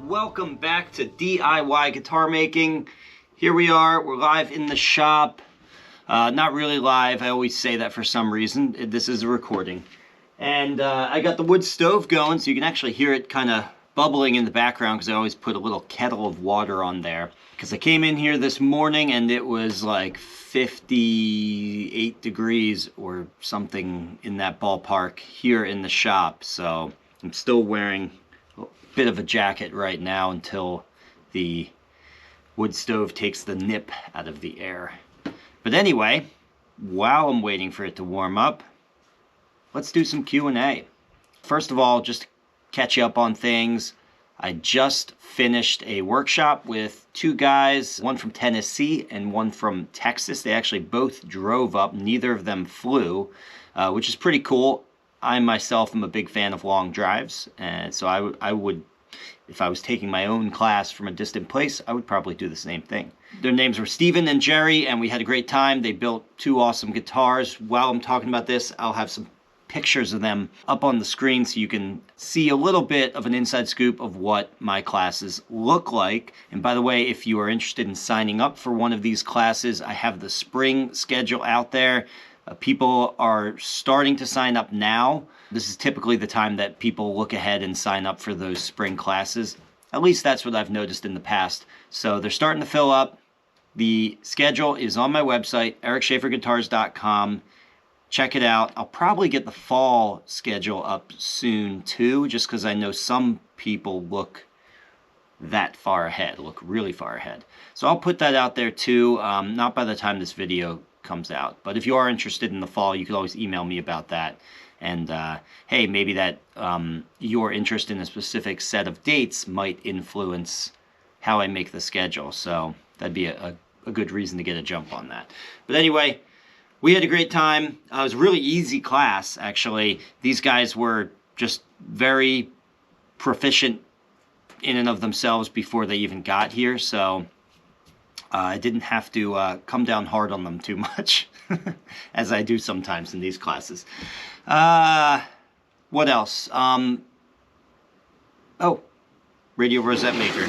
welcome back to DIY guitar making. Here we are, we're live in the shop. Not really live, I always say that for some reason. This is a recording. And I got the wood stove going, so you can actually hear it kind of bubbling in the background because I always put a little kettle of water on there. Because I came in here this morning and it was like 58 degrees or something in that ballpark here in the shop. So I'm still wearing a bit of a jacket right now until the wood stove takes the nip out of the air. But anyway, while I'm waiting for it to warm up, let's do some Q&A. First of all, just to catch you up on things, I just finished a workshop with two guys, one from Tennessee and one from Texas. They actually both drove up, neither of them flew, which is pretty cool. I myself am a big fan of long drives, and so I would, if I was taking my own class from a distant place, I would probably do the same thing. Their names were Steven and Jerry, and we had a great time. They built two awesome guitars. While I'm talking about this, I'll have some pictures of them up on the screen so you can see a little bit of an inside scoop of what my classes look like. And by the way, if you are interested in signing up for one of these classes, I have the spring schedule out there. People are starting to sign up now. This is typically the time that people look ahead and sign up for those spring classes. At least that's what I've noticed in the past. So they're starting to fill up. The schedule is on my website, ericschaeferguitars.com. Check it out. I'll probably get the fall schedule up soon too, just because I know some people look that far ahead, look really far ahead. So I'll put that out there too, not by the time this video comes out. But if you are interested in the fall, you can always email me about that. And hey, maybe that your interest in a specific set of dates might influence how I make the schedule. So that'd be a good reason to get a jump on that. But anyway, we had a great time. It was a really easy class, actually. These guys were just very proficient in and of themselves before they even got here. So I didn't have to come down hard on them too much, as I do sometimes in these classes. What else? Oh, Radial Rosette Maker.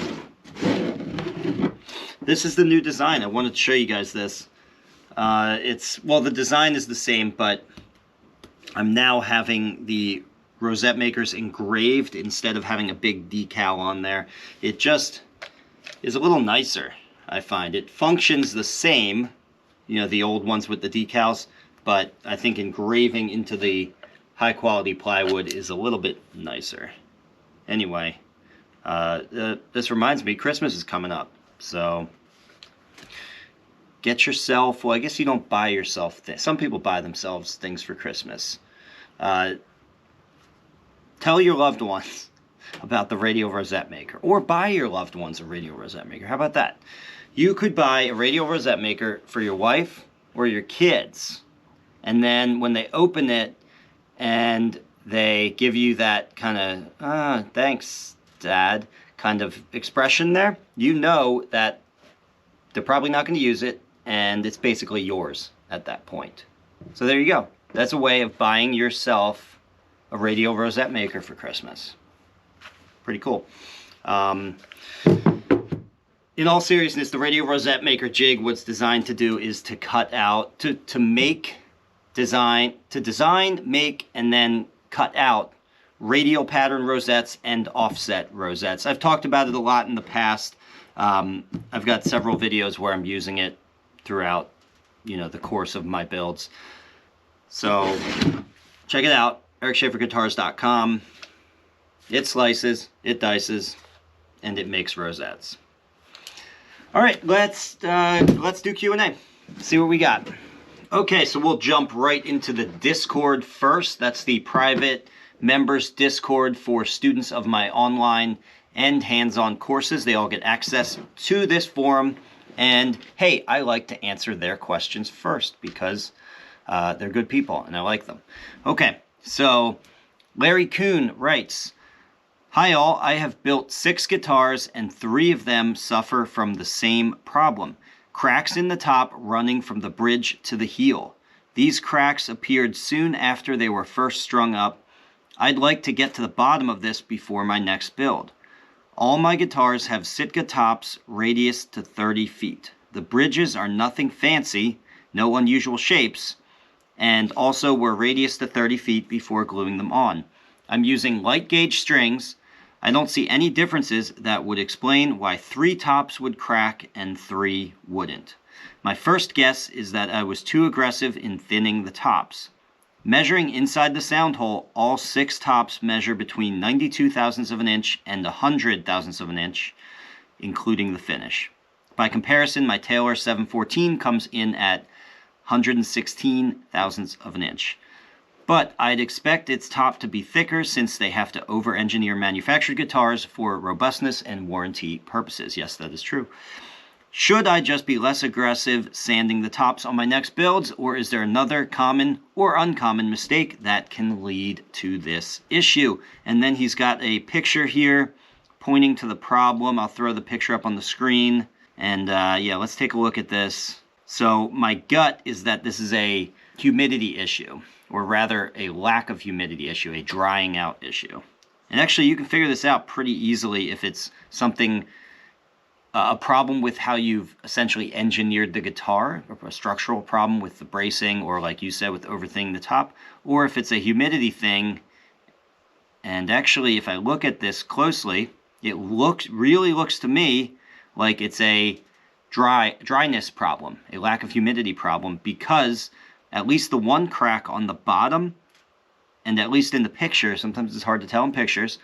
This is the new design. I wanted to show you guys this. Well, the design is the same, but I'm now having the Rosette Makers engraved instead of having a big decal on there. It just is a little nicer, I find. It functions the same, you know, the old ones with the decals, but I think engraving into the high quality plywood is a little bit nicer. Anyway, this reminds me, Christmas is coming up, so get yourself, well, I guess you don't buy yourself things. Some people buy themselves things for Christmas. Tell your loved ones about the Radial Rosette Maker, or buy your loved ones a Radial Rosette Maker. How about that? You could buy a Radial Rosette Maker for your wife or your kids, and then when they open it and they give you that kind of, thanks, Dad, kind of expression there, you know that they're probably not going to use it, and it's basically yours at that point. So there you go. That's a way of buying yourself a Radial Rosette Maker for Christmas. Pretty cool. In all seriousness, the Radial Rosette Maker jig, what's designed to do is to cut out, to design, make, and then cut out radial pattern rosettes and offset rosettes. I've talked about it a lot in the past. I've got several videos where I'm using it throughout, you know, the course of my builds. So check it out, ericschaeferguitars.com. It slices, it dices, and it makes rosettes. All right, let's do Q&A. See what we got. Okay, so we'll jump right into the Discord first. That's the private members Discord for students of my online and hands-on courses. They all get access to this forum. And hey, I like to answer their questions first because they're good people and I like them. Okay, so Larry Kuhn writes, "Hi all, I have built 6 guitars and 3 of them suffer from the same problem. Cracks in the top running from the bridge to the heel. These cracks appeared soon after they were first strung up. I'd like to get to the bottom of this before my next build. All my guitars have Sitka tops, radius to 30 feet. The bridges are nothing fancy, no unusual shapes, and also were radius to 30 feet before gluing them on. I'm using light gauge strings. I don't see any differences that would explain why 3 tops would crack and 3 wouldn't. My first guess is that I was too aggressive in thinning the tops. Measuring inside the sound hole, all 6 tops measure between 92 thousandths of an inch and 100 thousandths of an inch, including the finish. By comparison, my Taylor 714 comes in at 116 thousandths of an inch. But I'd expect its top to be thicker since they have to over-engineer manufactured guitars for robustness and warranty purposes. Yes, that is true. Should I just be less aggressive sanding the tops on my next builds, or is there another common or uncommon mistake that can lead to this issue? And then he's got a picture here pointing to the problem. I'll throw the picture up on the screen. And yeah, let's take a look at this. So my gut is that this is a humidity issue, or rather a lack of humidity issue, a drying out issue. And actually you can figure this out pretty easily if it's something, a problem with how you've essentially engineered the guitar, or a structural problem with the bracing, or like you said, with overthinning the top, or if it's a humidity thing. And actually, if I look at this closely, it really looks to me like it's a dryness problem, a lack of humidity problem, because at least the one crack on the bottom, and at least in the picture, sometimes it's hard to tell in pictures,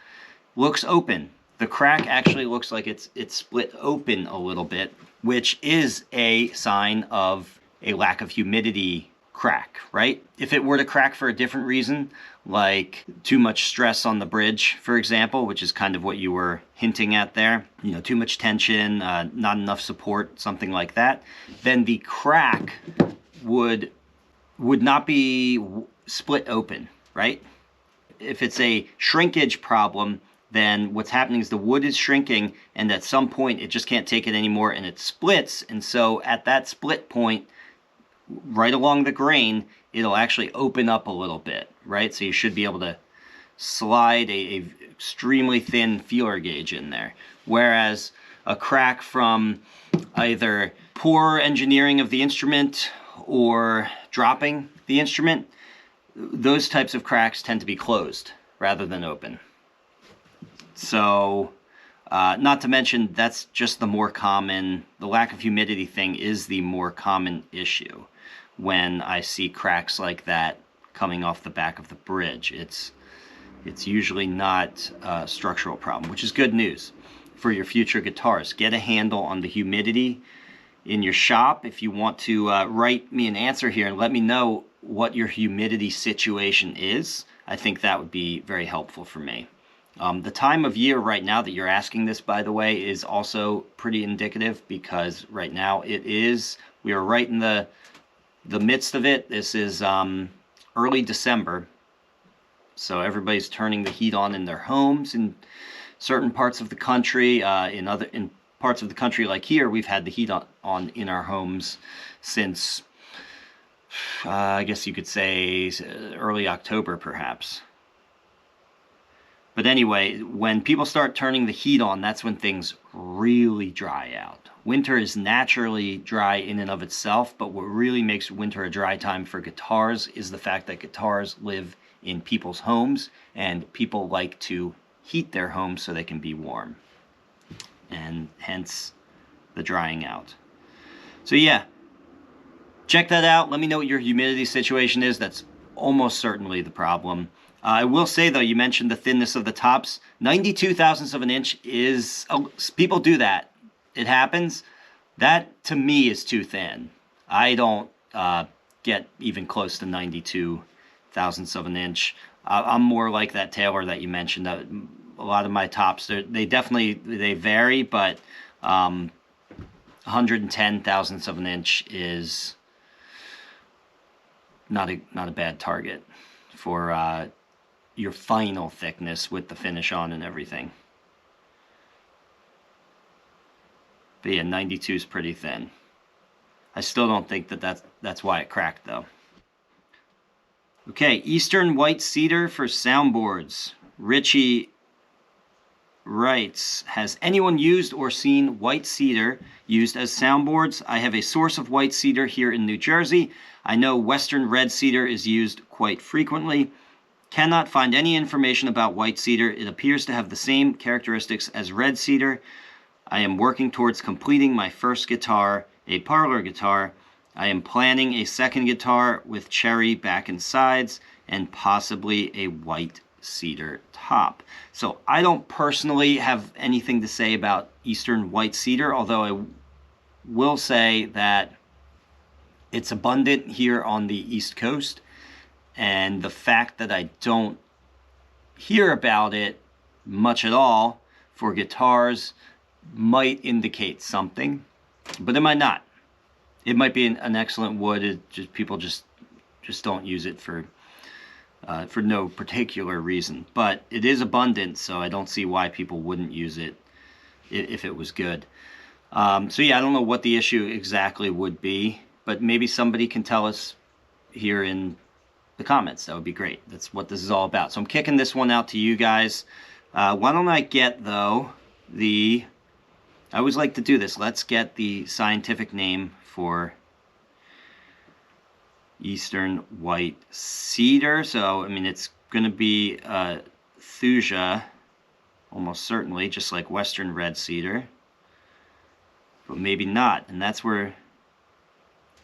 looks open. The crack actually looks like it's split open a little bit, which is a sign of a lack of humidity crack, right? If it were to crack for a different reason, like too much stress on the bridge, for example, which is kind of what you were hinting at there, you know, too much tension, not enough support, something like that, then the crack would not be split open, right? If it's a shrinkage problem, then what's happening is the wood is shrinking, and at some point it just can't take it anymore and it splits. And so at that split point, right along the grain, it'll actually open up a little bit, right? So you should be able to slide a extremely thin feeler gauge in there. Whereas a crack from either poor engineering of the instrument or dropping the instrument, those types of cracks tend to be closed rather than open. So, not to mention, that's just the more common, the lack of humidity thing is the more common issue when I see cracks like that coming off the back of the bridge. It's usually not a structural problem, which is good news for your future guitars. Get a handle on the humidity in your shop. If you want to write me an answer here and let me know what your humidity situation is, I think that would be very helpful for me. The time of year right now that you're asking this, by the way, is also pretty indicative, because right now we are right in the midst of it. This is early December, so everybody's turning the heat on in their homes in certain parts of the country. In parts of the country like here, we've had the heat on in our homes since, I guess you could say, early October perhaps. But anyway, when people start turning the heat on, that's when things really dry out. Winter is naturally dry in and of itself, but what really makes winter a dry time for guitars is the fact that guitars live in people's homes, and people like to heat their homes so they can be warm, and hence the drying out. So yeah, check that out. Let me know what your humidity situation is. That's almost certainly the problem. I will say, though, you mentioned the thinness of the tops. 92 thousandths of an inch is, people do that. It happens. That, to me, is too thin. I don't get even close to 92 thousandths of an inch. I'm more like that Taylor that you mentioned. A lot of my tops, they vary, but 110 thousandths of an inch is not a bad target for your final thickness with the finish on and everything. But yeah, 92 is pretty thin. I still don't think that's why it cracked, though. Okay, Eastern White Cedar for soundboards. Richie writes, has anyone used or seen white cedar used as soundboards? I have a source of white cedar here in New Jersey. I know western red cedar is used quite frequently. Cannot find any information about white cedar. It appears to have the same characteristics as red cedar. I am working towards completing my first guitar, a parlor guitar. I am planning a second guitar with cherry back and sides and possibly a white cedar top. So I don't personally have anything to say about Eastern white cedar, although I will say that it's abundant here on the East Coast, and the fact that I don't hear about it much at all for guitars might indicate something, but it might not. It might be an excellent wood. It just, people just don't use it for no particular reason. But it is abundant, so I don't see why people wouldn't use it if it was good. So yeah, I don't know what the issue exactly would be, but maybe somebody can tell us here in the comments. That would be great. That's what this is all about. So I'm kicking this one out to you guys. Why don't I get, though, I always like to do this. Let's get the scientific name for Eastern white cedar. So, I mean, it's going to be thuja, almost certainly, just like western red cedar. But maybe not. And that's where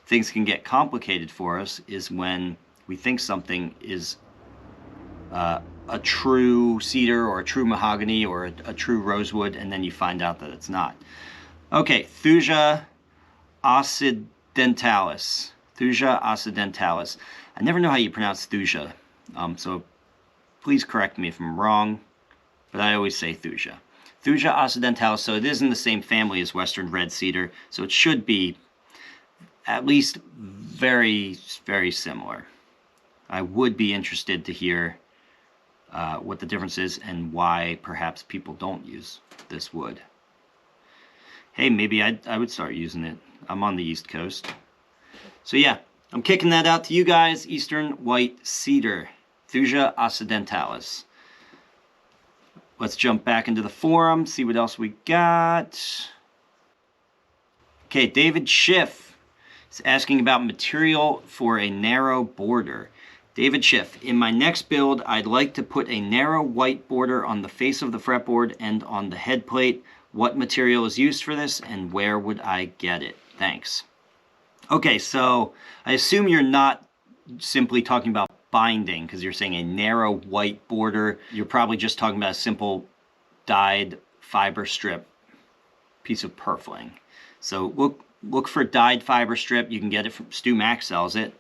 things can get complicated for us, is when we think something is a true cedar or a true mahogany or a true rosewood, and then you find out that it's not. Okay, Thuja occidentalis. Thuja occidentalis. I never know how you pronounce Thuja, so please correct me if I'm wrong, but I always say Thuja. Thuja occidentalis, so it is in the same family as western red cedar, so it should be at least very, very similar. I would be interested to hear what the difference is and why perhaps people don't use this wood. Hey, maybe I would start using it. I'm on the East Coast. So yeah, I'm kicking that out to you guys. Eastern white cedar, Thuja occidentalis. Let's jump back into the forum, see what else we got. Okay, David Schiff is asking about material for a narrow border. David Schiff, in my next build, I'd like to put a narrow white border on the face of the fretboard and on the head plate. What material is used for this, and where would I get it? Thanks. Okay, so I assume you're not simply talking about binding, because you're saying a narrow white border. You're probably just talking about a simple dyed fiber strip piece of purfling. So look for dyed fiber strip. You can get it from Stu Mack sells it.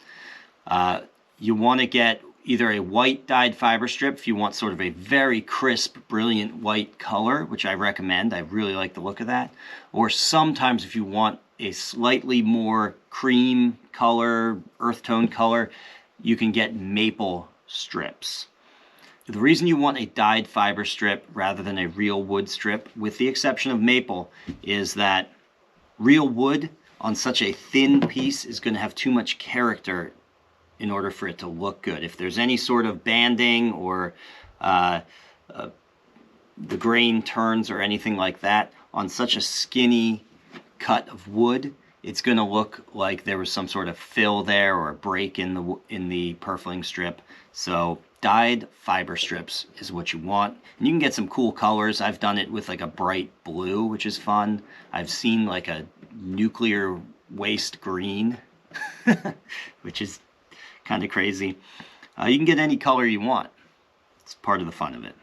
You want to get either a white dyed fiber strip if you want sort of a very crisp, brilliant white color, which I recommend. I really like the look of that. Or sometimes if you want a slightly more cream color, earth tone color, you can get maple strips. The reason you want a dyed fiber strip rather than a real wood strip, with the exception of maple, is that real wood on such a thin piece is going to have too much character in order for it to look good. If there's any sort of banding or the grain turns or anything like that on such a skinny cut of wood, it's going to look like there was some sort of fill there or a break in the purfling strip. So dyed fiber strips is what you want. And you can get some cool colors. I've done it with like a bright blue, which is fun. I've seen like a nuclear waste green, which is kind of crazy. You can get any color you want. It's part of the fun of it.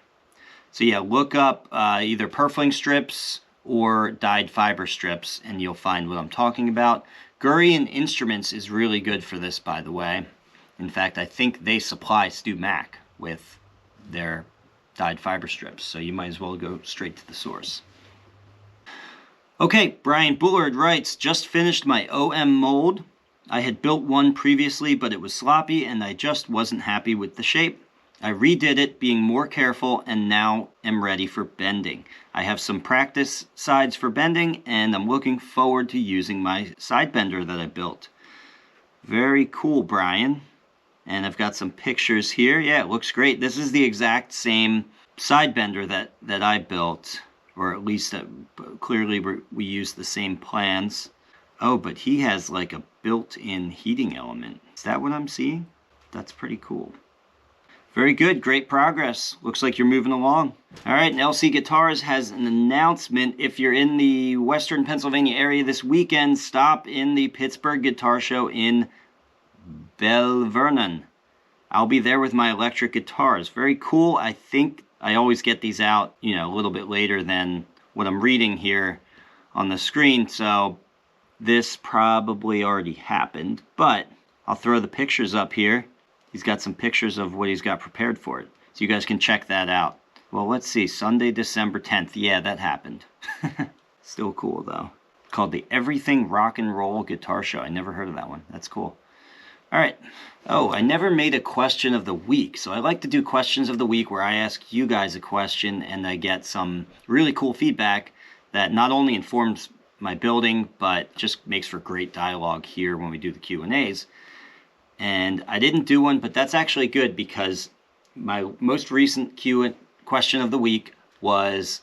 So yeah, look up either purfling strips or dyed fiber strips and you'll find what I'm talking about. Gurian Instruments is really good for this, by the way. In fact, I think they supply Stu Mack with their dyed fiber strips, so you might as well go straight to the source. Okay, Brian Bullard writes, just finished my OM mold. I had built one previously, but it was sloppy and I just wasn't happy with the shape. I redid it, being more careful, and now am ready for bending. I have some practice sides for bending, and I'm looking forward to using my side bender that I built. Very cool, Brian. And I've got some pictures here. Yeah, it looks great. This is the exact same side bender that I built, or at least clearly we used the same plans. Oh, but he has like a built-in heating element. Is that what I'm seeing? That's pretty cool. Very good, great progress. Looks like you're moving along. All right, and LC Guitars has an announcement. If you're in the Western Pennsylvania area this weekend, stop in the Pittsburgh Guitar Show in Belle Vernon. I'll be there with my electric guitars. Very cool. I think I always get these out, you know, a little bit later than what I'm reading here on the screen, so this probably already happened, but I'll throw the pictures up here. He's got some pictures of what he's got prepared for it, so you guys can check that out. Well, let's see, Sunday, December 10th. Yeah, that happened. Still cool, though. Called the Everything Rock and Roll Guitar Show. I never heard of that one. That's cool. All right. Oh, I never made a question of the week. So I like to do questions of the week where I ask you guys a question and I get some really cool feedback that not only informs my building, but just makes for great dialogue here when we do the Q&As. And I didn't do one, but that's actually good because my most recent question of the week was,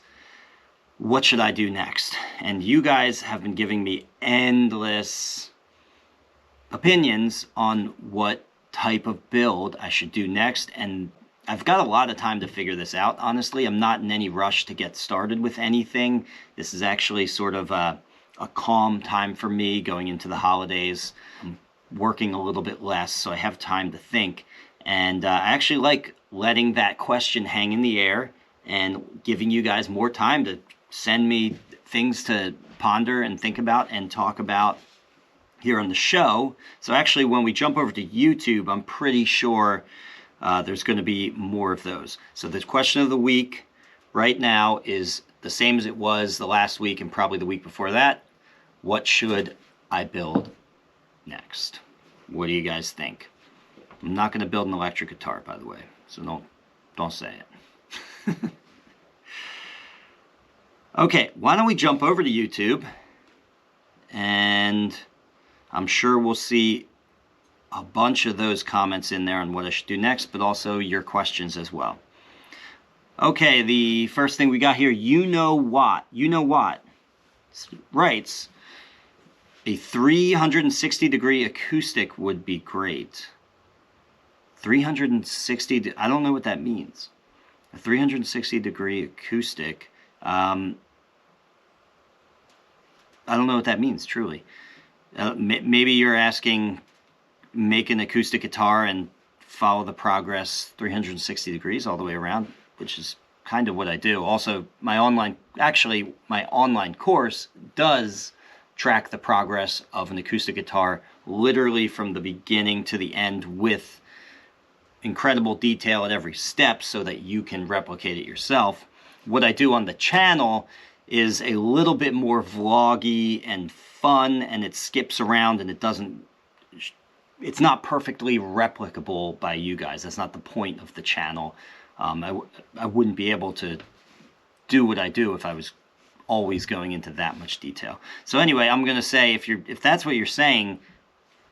what should I do next? And you guys have been giving me endless opinions on what type of build I should do next, and I've got a lot of time to figure this out. Honestly, I'm not in any rush to get started with anything. This is actually sort of a calm time for me going into the holidays. I'm working a little bit less, so I have time to think, and I actually like letting that question hang in the air and giving you guys more time to send me things to ponder and think about and talk about here on the show. So actually, when we jump over to YouTube, I'm pretty sure there's going to be more of those. So the question of the week right now is the same as it was the last week and probably the week before that. What should I build next? What do you guys think? I'm not going to build an electric guitar, by the way, so don't say it. Okay, why don't we jump over to YouTube, and I'm sure we'll see a bunch of those comments in there on what I should do next, but also your questions as well. Okay, the first thing we got here, You Know What writes, a 360-degree acoustic would be great. 360, I don't know what that means. A 360-degree acoustic. I don't know what that means, truly. Maybe you're asking, make an acoustic guitar and follow the progress 360 degrees all the way around, which is kind of what I do. Also, my online course does track the progress of an acoustic guitar literally from the beginning to the end with incredible detail at every step so that you can replicate it yourself. What I do on the channel is a little bit more vloggy and fun, and it skips around, and it's not perfectly replicable by you guys. That's not the point of the channel. I wouldn't be able to do what I do if I was always going into that much detail. So anyway, I'm going to say, if that's what you're saying,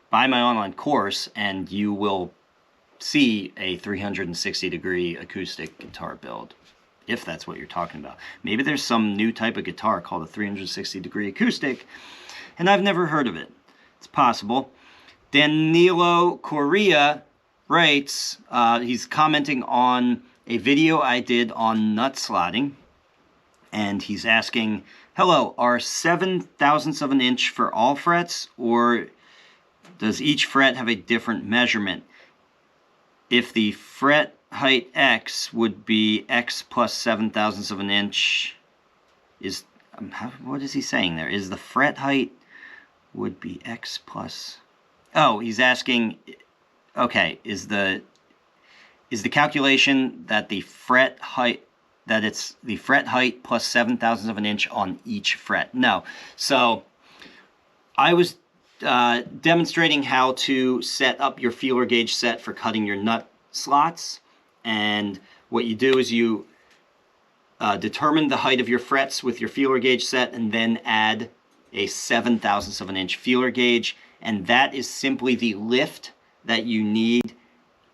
buy my online course and you will see a 360-degree acoustic guitar build, if that's what you're talking about. Maybe there's some new type of guitar called a 360-degree acoustic, and I've never heard of it. It's possible. Danilo Correa writes, he's commenting on a video I did on nut slotting, and he's asking, hello, are 7/1000ths of an inch for all frets, or does each fret have a different measurement? If the fret height X would be X plus 7/1000ths of an inch, what is he saying there? Is the fret height would be X plus... Oh, he's asking, okay, is the calculation that the fret height, that it's the fret height plus 7/1000ths of an inch on each fret? No. So I was demonstrating how to set up your feeler gauge set for cutting your nut slots, and what you do is you determine the height of your frets with your feeler gauge set and then add a 7/1000ths of an inch feeler gauge, and that is simply the lift that you need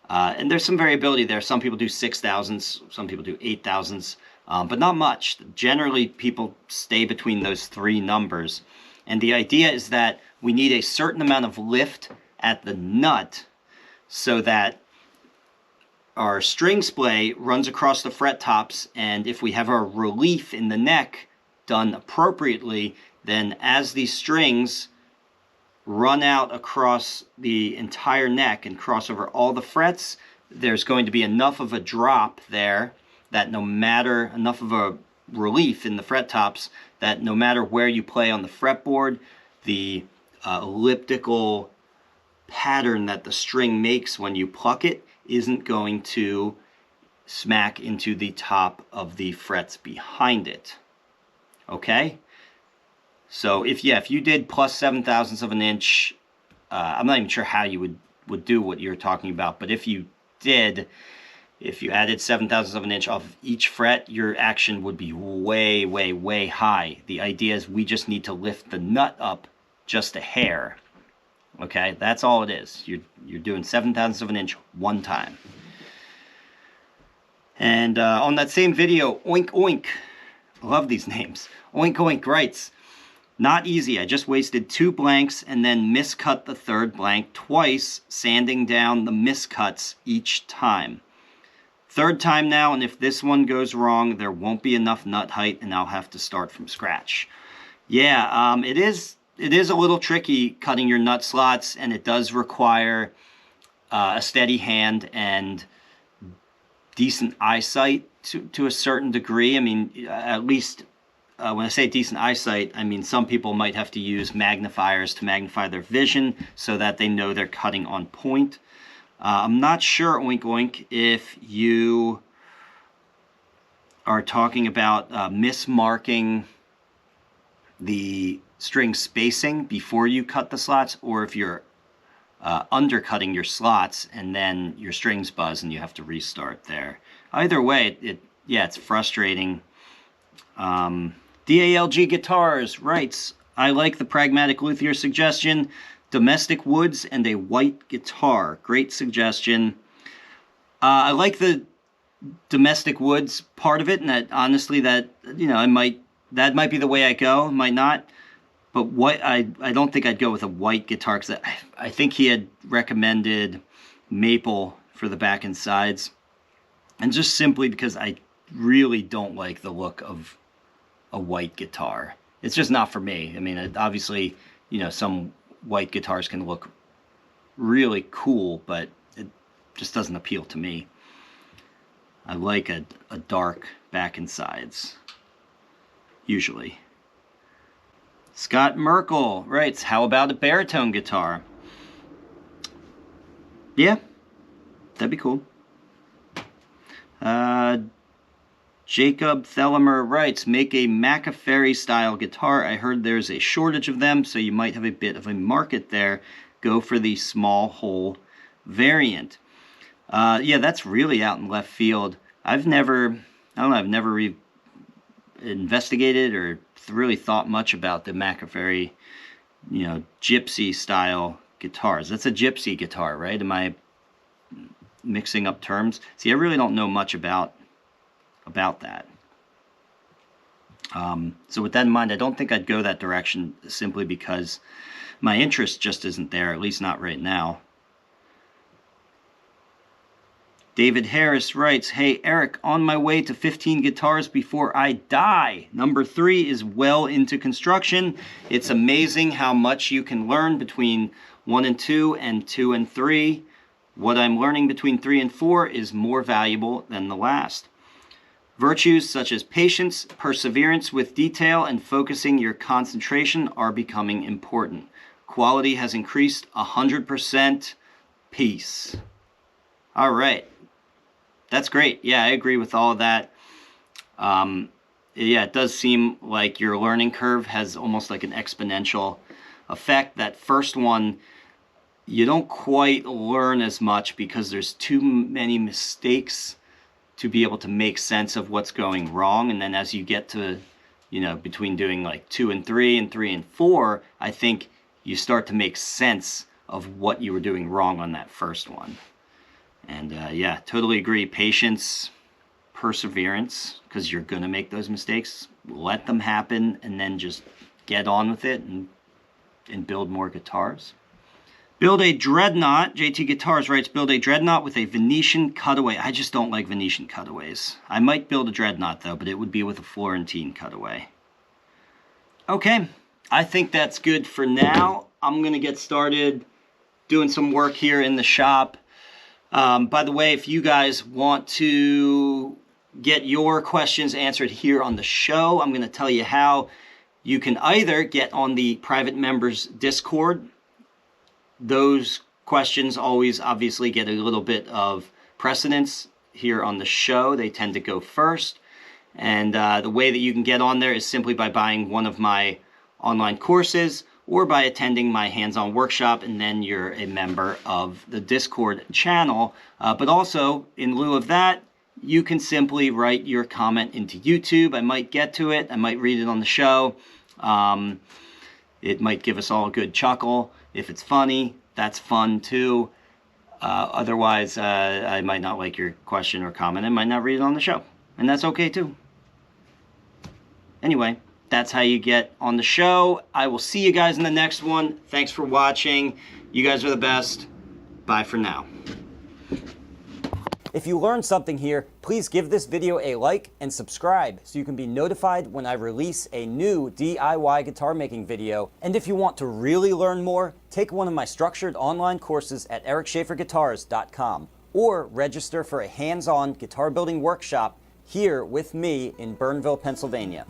And there's some variability there. Some people do 6,000ths, some people do 8,000ths, but not much. Generally, people stay between those three numbers. And the idea is that we need a certain amount of lift at the nut so that our string splay runs across the fret tops, and if we have our relief in the neck done appropriately, then as these strings run out across the entire neck and cross over all the frets, there's going to be enough of a drop there that no matter, enough of a relief in the fret tops, that no matter where you play on the fretboard, the elliptical pattern that the string makes when you pluck it isn't going to smack into the top of the frets behind it. Okay? So if you did plus 7,000ths of an inch, I'm not even sure how you would do what you're talking about, but if you did, if you added 7,000ths of an inch off of each fret, your action would be way, way, way high. The idea is we just need to lift the nut up just a hair. Okay, that's all it is. You're doing 7,000ths of an inch one time. And on that same video, Oink Oink, I love these names. Oink Oink writes, not easy. I just wasted 2 blanks and then miscut the third blank twice, sanding down the miscuts each time. Third time now, and if this one goes wrong, there won't be enough nut height and I'll have to start from scratch. Yeah, it is a little tricky cutting your nut slots, and it does require a steady hand and decent eyesight to a certain degree. I mean, at least when I say decent eyesight, I mean some people might have to use magnifiers to magnify their vision so that they know they're cutting on point. I'm not sure, Oink Oink, if you are talking about mismarking the string spacing before you cut the slots, or if you're undercutting your slots and then your strings buzz and you have to restart there. Either way, it's frustrating. DALG Guitars writes, I like the pragmatic luthier suggestion, domestic woods and a white guitar. Great suggestion. I like the domestic woods part of it, and that honestly, that that might be the way I go, might not. But I don't think I'd go with a white guitar, because I think he had recommended maple for the back and sides. And just simply because I really don't like the look of a white guitar. It's just not for me. I mean, obviously, some white guitars can look really cool, but it just doesn't appeal to me. I like a dark back and sides, usually. Scott Merkel writes, how about a baritone guitar? Yeah, that'd be cool. Jacob Thelamer writes, make a Macaferry style guitar. I heard there's a shortage of them, so you might have a bit of a market there. Go for the small hole variant. Yeah, that's really out in left field. I've never investigated or really thought much about the Macaferry, gypsy style guitars. That's a gypsy guitar, right? Am I mixing up terms? See, I really don't know much about that. So with that in mind, I don't think I'd go that direction, simply because my interest just isn't there, at least not right now. David Harris writes, hey Eric, on my way to 15 guitars before I die. Number 3 is well into construction. It's amazing how much you can learn between 1 and 2 and 2 and 3. What I'm learning between 3 and 4 is more valuable than the last. Virtues such as patience, perseverance with detail, and focusing your concentration are becoming important. Quality has increased 100%. Peace. All right. That's great. Yeah, I agree with all of that. Yeah, it does seem like your learning curve has almost like an exponential effect. That first one, you don't quite learn as much because there's too many mistakes to be able to make sense of what's going wrong. And then as you get to, between doing like 2 and 3 and 3 and 4, I think you start to make sense of what you were doing wrong on that first one. And yeah, totally agree. Patience, perseverance, because you're going to make those mistakes. Let them happen and then just get on with it and build more guitars. Build a dreadnought. JT Guitars writes, build a dreadnought with a Venetian cutaway. I just don't like Venetian cutaways. I might build a dreadnought though, but it would be with a Florentine cutaway. Okay, I think that's good for now. I'm going to get started doing some work here in the shop. By the way, if you guys want to get your questions answered here on the show, I'm going to tell you how. You can either get on the private members Discord. Those questions always obviously get a little bit of precedence here on the show. They tend to go first. And the way that you can get on there is simply by buying one of my online courses or by attending my hands-on workshop, and then you're a member of the Discord channel. But also, in lieu of that, you can simply write your comment into YouTube. I might get to it. I might read it on the show. It might give us all a good chuckle. If it's funny, that's fun too. Otherwise, I might not like your question or comment. I might not read it on the show. And that's okay too. Anyway, that's how you get on the show. I will see you guys in the next one. Thanks for watching. You guys are the best. Bye for now. If you learned something here, please give this video a like and subscribe so you can be notified when I release a new DIY guitar making video. And if you want to really learn more, take one of my structured online courses at ericschaferguitars.com or register for a hands-on guitar building workshop here with me in Burnville, Pennsylvania.